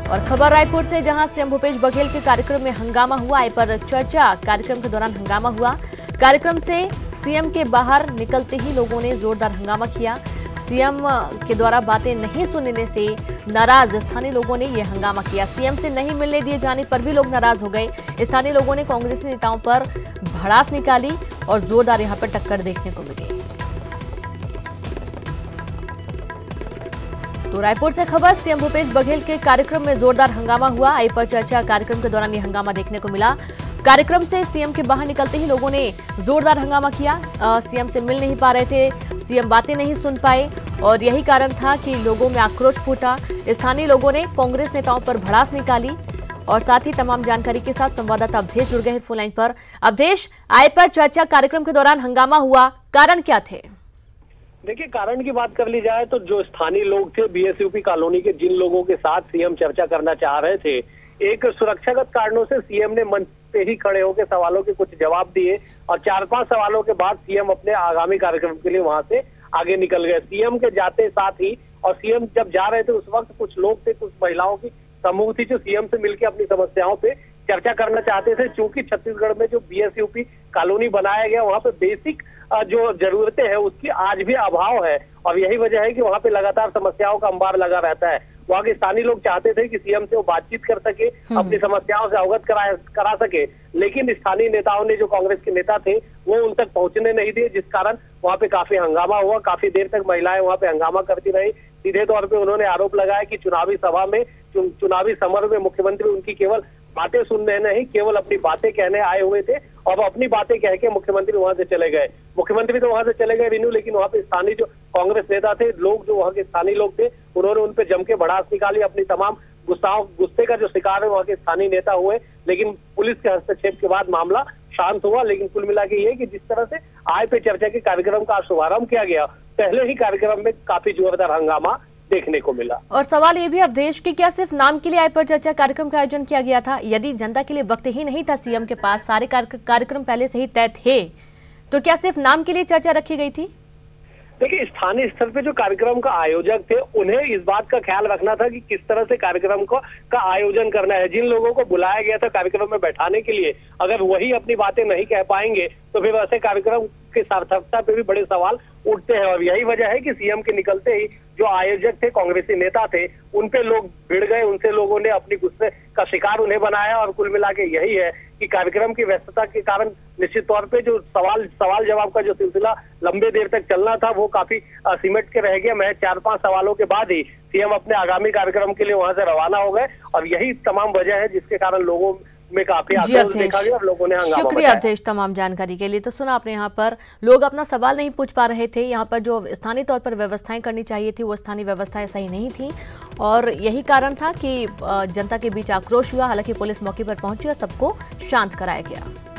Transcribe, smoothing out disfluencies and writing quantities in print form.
और खबर रायपुर से, जहां सीएम भूपेश बघेल के कार्यक्रम में हंगामा हुआ। आय पर चर्चा कार्यक्रम के दौरान हंगामा हुआ। कार्यक्रम से सीएम के बाहर निकलते ही लोगों ने जोरदार हंगामा किया। सीएम के द्वारा बातें नहीं सुनने से नाराज स्थानीय लोगों ने यह हंगामा किया। सीएम से नहीं मिलने दिए जाने पर भी लोग नाराज हो गए। स्थानीय लोगों ने कांग्रेसी नेताओं पर भड़ास निकाली और जोरदार यहां पर टक्कर देखने को मिली। तो रायपुर से खबर, सीएम भूपेश बघेल के कार्यक्रम में जोरदार हंगामा हुआ। आय पर चर्चा कार्यक्रम के दौरान यह हंगामा देखने को मिला। कार्यक्रम से सीएम के बाहर निकलते ही लोगों ने जोरदार हंगामा किया। सीएम से मिल नहीं पा रहे थे, सीएम बातें नहीं सुन पाए और यही कारण था कि लोगों में आक्रोश फूटा। स्थानीय लोगों ने कांग्रेस नेताओं पर भड़ास निकाली और साथ ही तमाम जानकारी के साथ संवाददाता अवधेश जुड़ गए हैं फोन लाइन पर। अवधेश, आय पर चर्चा कार्यक्रम के दौरान हंगामा हुआ, कारण क्या थे? देखिए, कारण की बात कर ली जाए तो जो स्थानीय लोग थे बीएसयूपी कॉलोनी के, जिन लोगों के साथ सीएम चर्चा करना चाह रहे थे, एक सुरक्षागत कारणों से सीएम ने मंच पे ही खड़े होकर सवालों के कुछ जवाब दिए और 4-5 सवालों के बाद सीएम अपने आगामी कार्यक्रम के लिए वहां से आगे निकल गए। सीएम के जाते साथ ही, और सीएम जब जा रहे थे उस वक्त कुछ लोग थे, कुछ महिलाओं की समूह थी जो सीएम से मिलकर अपनी समस्याओं पे चर्चा करना चाहते थे। क्योंकि छत्तीसगढ़ में जो बीएसयूपी कॉलोनी बनाया गया, वहां पे बेसिक जो जरूरतें हैं उसकी आज भी अभाव है और यही वजह है कि वहां पे लगातार समस्याओं का अंबार लगा रहता है। वहाँ के स्थानीय लोग चाहते थे कि सीएम से वो बातचीत कर सके, अपनी समस्याओं से अवगत करा सके, लेकिन स्थानीय नेताओं ने, जो कांग्रेस के नेता थे, वो उन तक पहुंचने नहीं दिए, जिस कारण वहाँ पे काफी हंगामा हुआ। काफी देर तक महिलाएं वहाँ पे हंगामा करती रही। सीधे तौर पे उन्होंने आरोप लगाया कि चुनावी सभा में, चुनावी समर में मुख्यमंत्री उनकी केवल बातें सुनने नहीं, केवल अपनी बातें कहने आए हुए थे और अपनी बातें कह के मुख्यमंत्री वहां से चले गए। मुख्यमंत्री तो वहां से चले गए विनू, लेकिन वहां पे स्थानीय जो कांग्रेस नेता थे, लोग जो वहां के स्थानीय लोग थे, उन्होंने उन पे जम के भड़ास निकाली। अपनी तमाम गुस्से का जो शिकार है वहां के स्थानीय नेता हुए, लेकिन पुलिस के हस्तक्षेप के बाद मामला शांत हुआ। लेकिन कुल मिला के ये कि जिस तरह से आय पे चर्चा के कार्यक्रम का शुभारंभ किया गया, पहले ही कार्यक्रम में काफी जोरदार हंगामा देखने को मिला। और सवाल ये भी अवधेश कि क्या सिर्फ नाम के लिए आय पर चर्चा कार्यक्रम का आयोजन किया गया था? यदि जनता के लिए वक्त ही नहीं था सीएम के पास, सारे कार्यक्रम पहले से ही तय थे, तो क्या सिर्फ नाम के लिए चर्चा रखी गई थी? देखिए, स्थानीय स्तर पे जो कार्यक्रम का आयोजक थे, उन्हें इस बात का ख्याल रखना था कि किस तरह से कार्यक्रम का आयोजन करना है। जिन लोगों को बुलाया गया था कार्यक्रम में बैठाने के लिए, अगर वही अपनी बातें नहीं कह पाएंगे तो फिर ऐसे कार्यक्रम की सार्थकता पे भी बड़े सवाल उठते हैं। और यही वजह है कि सीएम के निकलते ही जो आयोजक थे, कांग्रेसी नेता थे, उन पे लोग भिड़ गए, उनसे लोगों ने अपनी गुस्से का शिकार उन्हें बनाया। और कुल मिला के यही है कि कार्यक्रम की व्यस्तता के कारण निश्चित तौर पे जो सवाल जवाब का जो सिलसिला लंबे देर तक चलना था, वो काफी सिमट के रह गया। महज 4-5 सवालों के बाद ही सीएम अपने आगामी कार्यक्रम के लिए वहां से रवाना हो गए और यही तमाम वजह है जिसके कारण लोगों में काफी आक्रोश देखा गया और लोगों ने हंगामा शुक्रिया बताया। अवधेश तमाम जानकारी के लिए। तो सुना आपने, यहाँ पर लोग अपना सवाल नहीं पूछ पा रहे थे। यहाँ पर जो स्थानीय तौर पर व्यवस्थाएं करनी चाहिए थी, वो स्थानीय व्यवस्थाएं सही नहीं थी और यही कारण था कि जनता के बीच आक्रोश हुआ। हालांकि पुलिस मौके पर पहुंची और सबको शांत कराया गया।